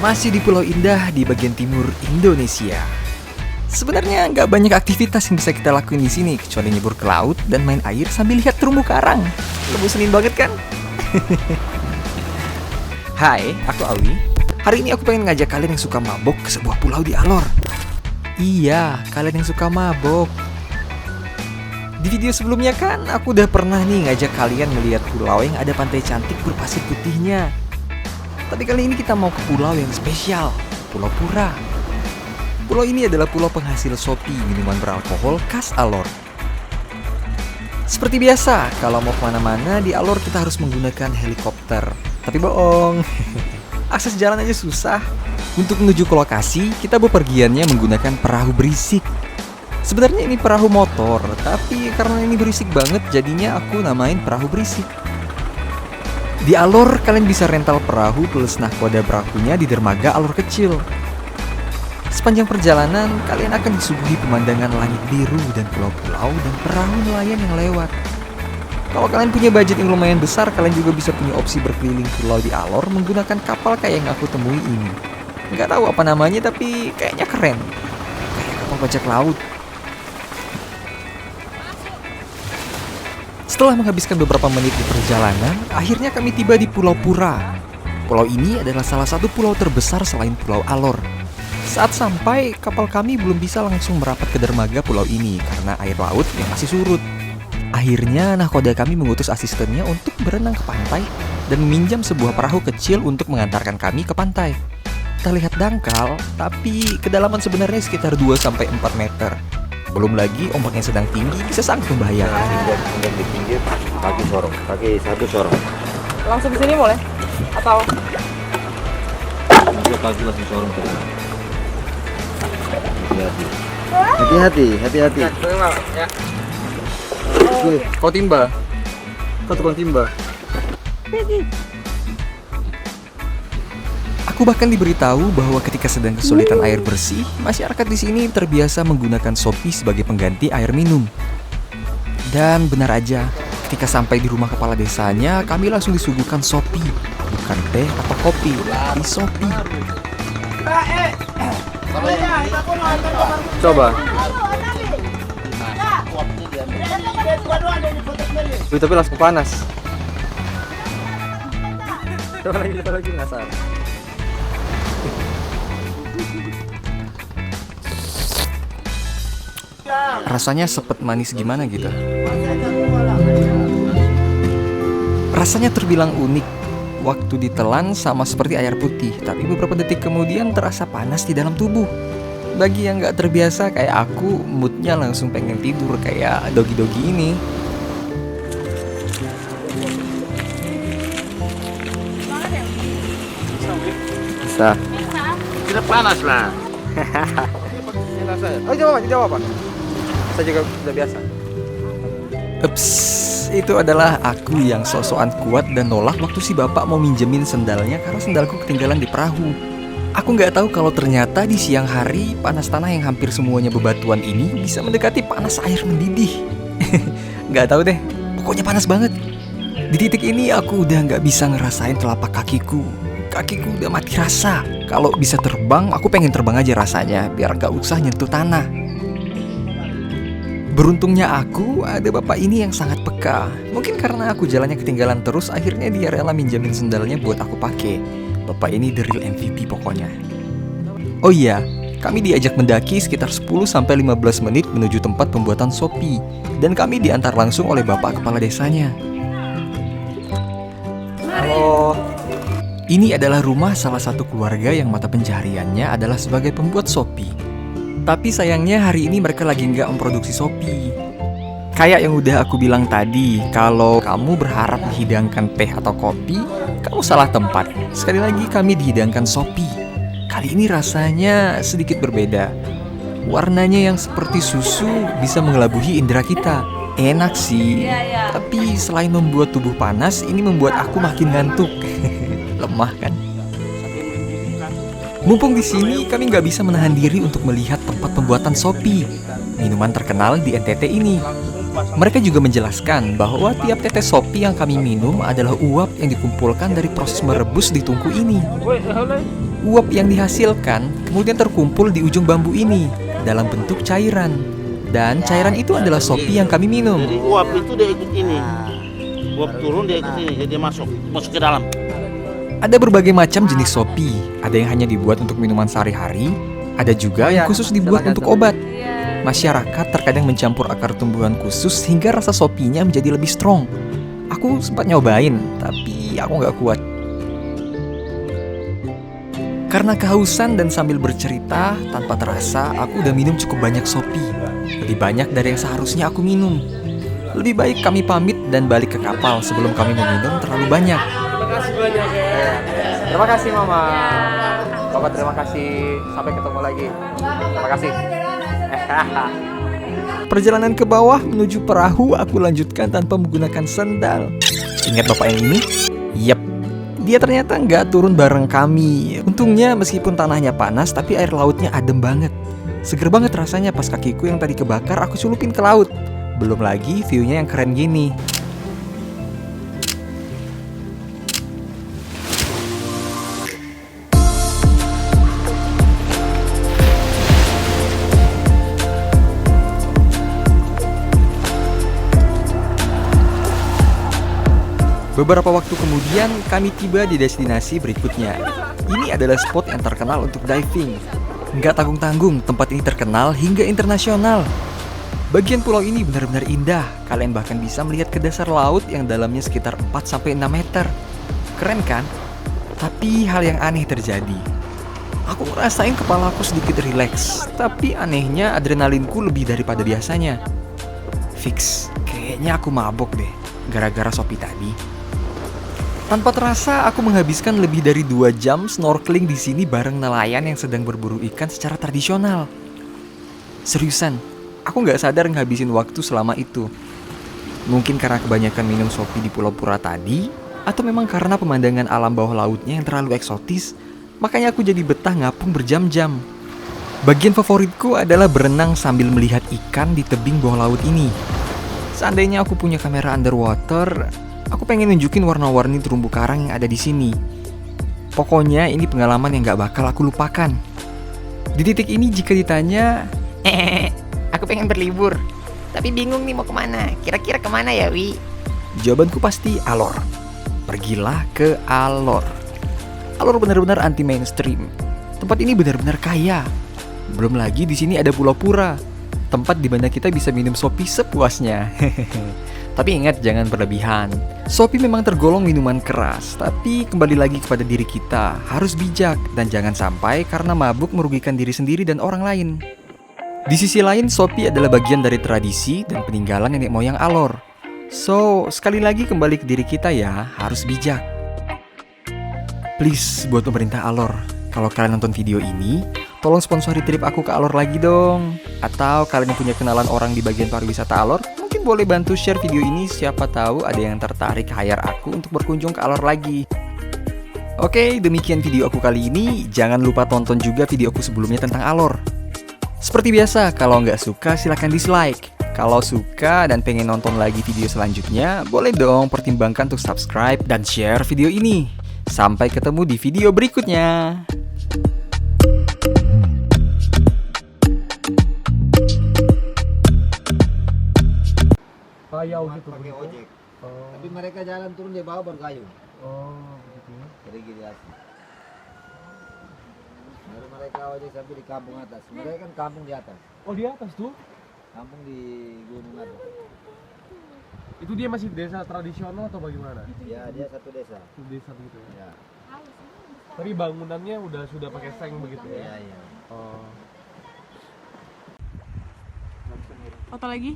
Masih di Pulau Indah di bagian timur Indonesia. Sebenarnya nggak banyak aktivitas yang bisa kita lakuin di sini kecuali nyebur ke laut dan main air sambil lihat terumbu karang. Ngebosenin banget kan? Hai, aku Awi. Hari ini aku pengen ngajak kalian yang suka mabok ke sebuah pulau di Alor. Iya, kalian yang suka mabok. Di video sebelumnya kan aku udah pernah nih ngajak kalian melihat pulau yang ada pantai cantik berpasir putihnya. Tapi kali ini kita mau ke pulau yang spesial, Pulau Pura. Pulau ini adalah pulau penghasil sopi, minuman beralkohol khas Alor. Seperti biasa, kalau mau kemana-mana di Alor kita harus menggunakan helikopter. Tapi bohong, akses jalan aja susah. Untuk menuju ke lokasi, kita bepergiannya menggunakan perahu berisik. Sebenarnya ini perahu motor, tapi karena ini berisik banget, jadinya aku namain perahu berisik. Di Alor, kalian bisa rental perahu plus nahkoda perahunya di dermaga Alor kecil. Sepanjang perjalanan, kalian akan disuguhi pemandangan langit biru dan pulau-pulau dan perahu nelayan yang lewat. Kalau kalian punya budget yang lumayan besar, kalian juga bisa punya opsi berkeliling pulau di Alor menggunakan kapal kayak yang aku temui ini. Nggak tahu apa namanya, tapi kayaknya keren. Kayak kapal bajak laut. Setelah menghabiskan beberapa menit di perjalanan, akhirnya kami tiba di Pulau Pura. Pulau ini adalah salah satu pulau terbesar selain Pulau Alor. Saat sampai, kapal kami belum bisa langsung merapat ke dermaga pulau ini karena air laut yang masih surut. Akhirnya, nahkoda kami mengutus asistennya untuk berenang ke pantai dan meminjam sebuah perahu kecil untuk mengantarkan kami ke pantai. Terlihat dangkal, tapi kedalaman sebenarnya sekitar 2-4 meter. Belum lagi ombak yang sedang tinggi bisa sangat membahayakan. Pinggir di pinggir, kaki satu sorong. Langsung ke sini boleh? Atau? Kaki langsung sorong ke dalam. Hati-hati. Ya. Kau timba? Kau tukang timba? Aku bahkan diberitahu bahwa ketika sedang kesulitan air bersih, masyarakat di sini terbiasa menggunakan sopi sebagai pengganti air minum. Dan benar aja, ketika sampai di rumah kepala desanya, kami langsung disuguhkan sopi, bukan teh atau kopi, tapi sopi. Coba. Tapi langsung panas. Coba lagi ngasar. Rasanya sepet manis gimana gitu. Rasanya terbilang unik. Waktu ditelan sama seperti air putih, tapi beberapa detik kemudian terasa panas di dalam tubuh. Bagi yang gak terbiasa kayak aku, moodnya langsung pengen tidur kayak dogi-dogi ini. Bisa. Tidak panas lah. Oh jawab Pak. Saya juga sudah biasa. Ups, itu adalah aku yang sok-sokan kuat dan nolak waktu si bapak mau minjemin sendalnya karena sendalku ketinggalan di perahu. Aku nggak tahu kalau ternyata di siang hari panas tanah yang hampir semuanya bebatuan ini bisa mendekati panas air mendidih. Nggak tahu deh, pokoknya panas banget. Di titik ini aku udah nggak bisa ngerasain telapak kakiku. Kakiku udah mati rasa. Kalau bisa terbang, aku pengen terbang aja rasanya biar nggak usah nyentuh tanah. Beruntungnya aku ada bapak ini yang sangat peka. Mungkin karena aku jalannya ketinggalan terus, akhirnya dia rela minjemin sendalnya buat aku pakai. Bapak ini the real MVP pokoknya. Oh iya, kami diajak mendaki sekitar 10-15 menit menuju tempat pembuatan sopi. Dan kami diantar langsung oleh bapak kepala desanya. Halo. Ini adalah rumah salah satu keluarga yang mata pencahariannya adalah sebagai pembuat sopi. Tapi sayangnya hari ini mereka lagi nggak memproduksi sopi. Kayak yang udah aku bilang tadi, kalau kamu berharap dihidangkan teh atau kopi, kamu salah tempat. Sekali lagi kami dihidangkan sopi. Kali ini rasanya sedikit berbeda. Warnanya yang seperti susu bisa mengelabuhi indera kita. Enak sih, tapi selain membuat tubuh panas, ini membuat aku makin ngantuk. Lemah kan? Mumpung di sini, kami nggak bisa menahan diri untuk melihat tempat pembuatan sopi, minuman terkenal di NTT ini. Mereka juga menjelaskan bahwa tiap tetes sopi yang kami minum adalah uap yang dikumpulkan dari proses merebus di tungku ini. Uap yang dihasilkan kemudian terkumpul di ujung bambu ini dalam bentuk cairan. Dan cairan itu adalah sopi yang kami minum. Jadi uap itu dia ikut ini. Uap turun dia ikut ini, jadi dia masuk ke dalam. Ada berbagai macam jenis sopi. Ada yang hanya dibuat untuk minuman sehari-hari, ada juga yang khusus dibuat untuk obat. Masyarakat terkadang mencampur akar tumbuhan khusus hingga rasa sopinya menjadi lebih strong. Aku sempat nyobain, tapi aku nggak kuat. Karena kehausan dan sambil bercerita, tanpa terasa aku udah minum cukup banyak sopi. Lebih banyak dari yang seharusnya aku minum. Lebih baik kami pamit dan balik ke kapal sebelum kami meminum terlalu banyak. Terima kasih banyak ya. Terima kasih Mama. Bapak terima kasih. Sampai ketemu lagi. Terima kasih. Perjalanan ke bawah menuju perahu aku lanjutkan tanpa menggunakan sandal. Ingat bapak yang ini? Yap, dia ternyata nggak turun bareng kami. Untungnya meskipun tanahnya panas, tapi air lautnya adem banget. Seger banget rasanya pas kakiku yang tadi kebakar aku celupin ke laut. Belum lagi view-nya yang keren gini. Beberapa waktu kemudian kami tiba di destinasi berikutnya. Ini adalah spot yang terkenal untuk diving. Nggak tanggung-tanggung, tempat ini terkenal hingga internasional. Bagian pulau ini benar-benar indah. Kalian bahkan bisa melihat ke dasar laut yang dalamnya sekitar 4-6 meter. Keren kan? Tapi hal yang aneh terjadi. Aku ngerasain kepalaku sedikit rileks, tapi anehnya adrenalinku lebih daripada biasanya. Fix, kayaknya aku mabok deh, gara-gara sopi tadi. Tanpa terasa, aku menghabiskan lebih dari 2 jam snorkeling di sini bareng nelayan yang sedang berburu ikan secara tradisional. Seriusan, aku nggak sadar ngabisin waktu selama itu. Mungkin karena kebanyakan minum sopi di Pulau Pura tadi, atau memang karena pemandangan alam bawah lautnya yang terlalu eksotis, makanya aku jadi betah ngapung berjam-jam. Bagian favoritku adalah berenang sambil melihat ikan di tebing bawah laut ini. Seandainya aku punya kamera underwater, aku pengen nunjukin warna-warni terumbu karang yang ada di sini. Pokoknya ini pengalaman yang gak bakal aku lupakan. Di titik ini jika ditanya, aku pengen berlibur, tapi bingung nih mau kemana. Kira-kira kemana ya, Wi? jawabanku pasti Alor. Pergilah ke Alor. Alor benar-benar anti mainstream. Tempat ini benar-benar kaya. Belum lagi di sini ada Pulau Pura, tempat di mana kita bisa minum sopi sepuasnya. Tapi ingat, jangan berlebihan. Sopi memang tergolong minuman keras, tapi kembali lagi kepada diri kita, harus bijak dan jangan sampai karena mabuk merugikan diri sendiri dan orang lain. Di sisi lain, sopi adalah bagian dari tradisi dan peninggalan nenek moyang Alor. So, sekali lagi kembali ke diri kita ya, harus bijak. Please, buat pemerintah Alor, kalau kalian nonton video ini, tolong sponsori trip aku ke Alor lagi dong. Atau kalian punya kenalan orang di bagian pariwisata Alor, mungkin boleh bantu share video ini, siapa tahu ada yang tertarik hire aku untuk berkunjung ke Alor lagi. Oke, demikian video aku kali ini. Jangan lupa tonton juga videoku sebelumnya tentang Alor. Seperti biasa, kalau nggak suka silahkan dislike. Kalau suka dan pengen nonton lagi video selanjutnya, boleh dong pertimbangkan untuk subscribe dan share video ini. Sampai ketemu di video berikutnya. Payau gitu. Pakai ojek. Tapi mereka jalan turun di bawah berkayu. Oh, begitu. Jadi gini asli. Baru mereka ojek sampai di kampung atas. Mereka kan kampung di atas. Oh, di atas tuh. Kampung di gunung atas. Itu dia masih desa tradisional atau bagaimana? Ya, dia satu desa. Itu desa begitu ya. Ya. Tapi bangunannya sudah pakai seng begitu ya. Iya, iya. Oh. Foto lagi?